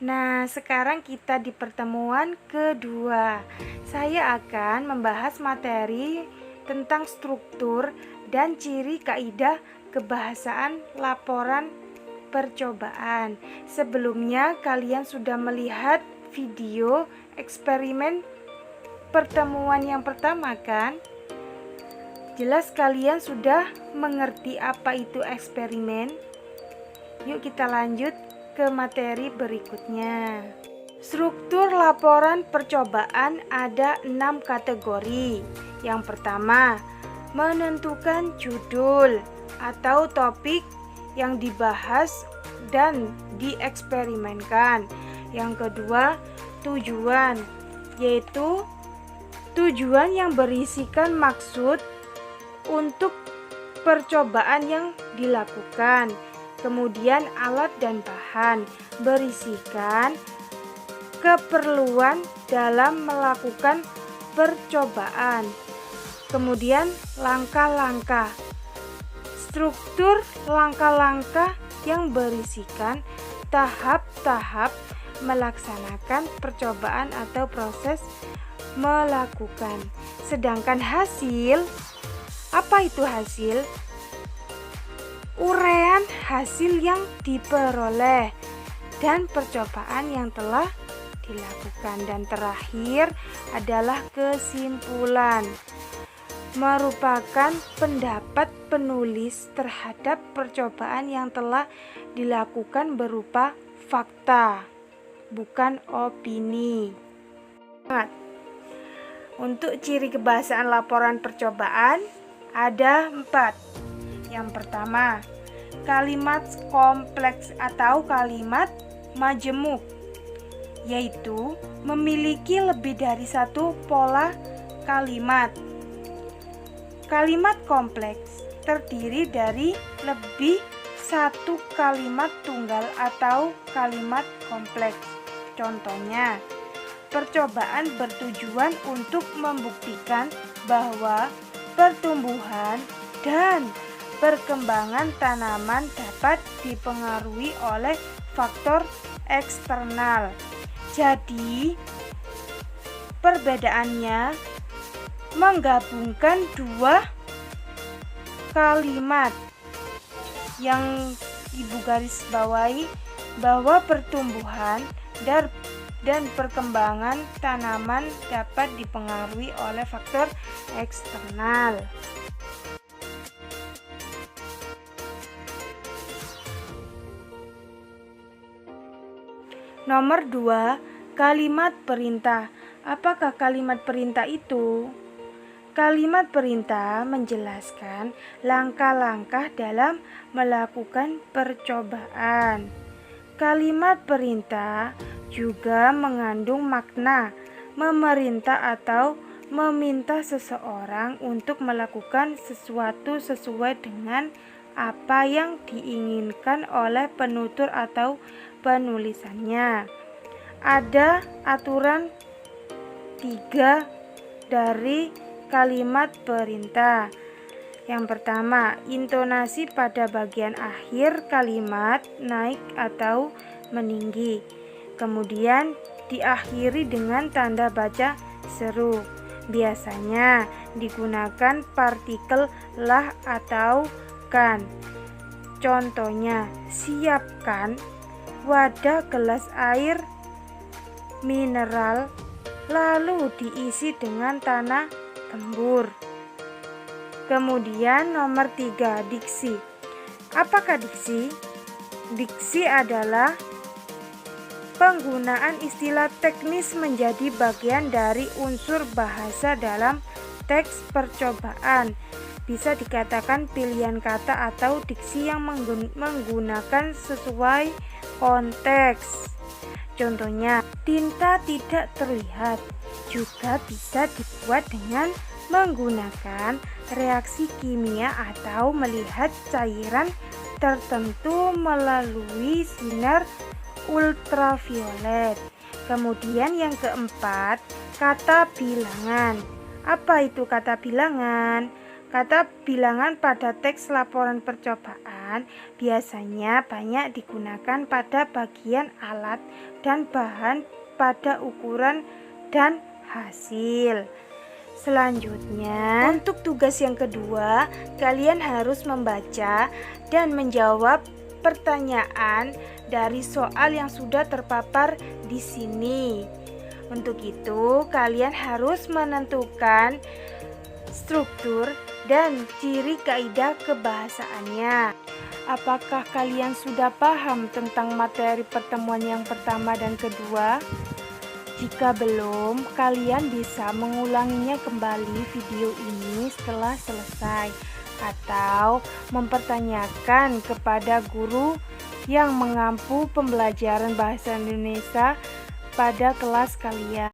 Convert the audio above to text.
Nah, sekarang kita di pertemuan kedua. Saya akan membahas materi tentang struktur dan ciri kaidah kebahasaan laporan percobaan. Sebelumnya kalian sudah melihat video eksperimen pertemuan yang pertama kan? Jelas kalian sudah mengerti apa itu eksperimen? Yuk kita lanjut ke materi berikutnya. Struktur laporan percobaan ada 6 kategori. Yang pertama, menentukan judul atau topik yang dibahas dan dieksperimenkan. Yang kedua, tujuan, yaitu tujuan yang berisikan maksud untuk percobaan yang dilakukan. Kemudian alat dan bahan berisikan keperluan dalam melakukan percobaan. Kemudian langkah-langkah. Struktur langkah-langkah yang berisikan tahap-tahap melaksanakan percobaan atau proses melakukan. Sedangkan hasil, apa itu hasil? Uraian hasil yang diperoleh dan percobaan yang telah dilakukan. Dan terakhir adalah kesimpulan, merupakan pendapat penulis terhadap percobaan yang telah dilakukan berupa fakta, bukan opini. Untuk ciri kebahasaan laporan percobaan ada 4. Yang pertama, kalimat kompleks atau kalimat majemuk, yaitu memiliki lebih dari satu pola kalimat. Kalimat kompleks terdiri dari lebih satu kalimat tunggal atau kalimat kompleks. Contohnya, percobaan bertujuan untuk membuktikan bahwa pertumbuhan dan perkembangan tanaman dapat dipengaruhi oleh faktor eksternal. Jadi, perbedaannya menggabungkan 2 kalimat yang Ibu garis bawahi, bahwa pertumbuhan dan perkembangan tanaman dapat dipengaruhi oleh faktor eksternal. Nomor 2, kalimat perintah. Apakah kalimat perintah itu? Kalimat perintah menjelaskan langkah-langkah dalam melakukan percobaan. Kalimat perintah juga mengandung makna memerintah atau meminta seseorang untuk melakukan sesuatu sesuai dengan apa yang diinginkan oleh penutur atau penulisannya. Ada aturan 3 dari kalimat perintah. Yang pertama, intonasi pada bagian akhir kalimat naik atau meninggi. Kemudian diakhiri dengan tanda baca seru. Biasanya digunakan partikel lah atau kan. Contohnya, siapkan wadah gelas air mineral lalu diisi dengan tanah gembur. Kemudian nomor 3, diksi. Apakah diksi? Diksi adalah penggunaan istilah teknis menjadi bagian dari unsur bahasa dalam teks percobaan. Bisa dikatakan pilihan kata atau diksi yang menggunakan sesuai konteks. Contohnya, tinta tidak terlihat juga bisa dibuat dengan menggunakan reaksi kimia atau melihat cairan tertentu melalui sinar ultraviolet. Kemudian yang keempat, kata bilangan. Apa itu kata bilangan? Kata bilangan pada teks laporan percobaan biasanya banyak digunakan pada bagian alat dan bahan pada ukuran dan hasil. Selanjutnya, untuk tugas yang kedua, kalian harus membaca dan menjawab pertanyaan dari soal yang sudah terpapar di sini. Untuk itu, kalian harus menentukan struktur dan ciri kaidah kebahasaannya. Apakah kalian sudah paham tentang materi pertemuan yang pertama dan kedua? Jika belum, kalian bisa mengulanginya kembali video ini setelah selesai atau mempertanyakan kepada guru yang mengampu pembelajaran bahasa Indonesia pada kelas kalian.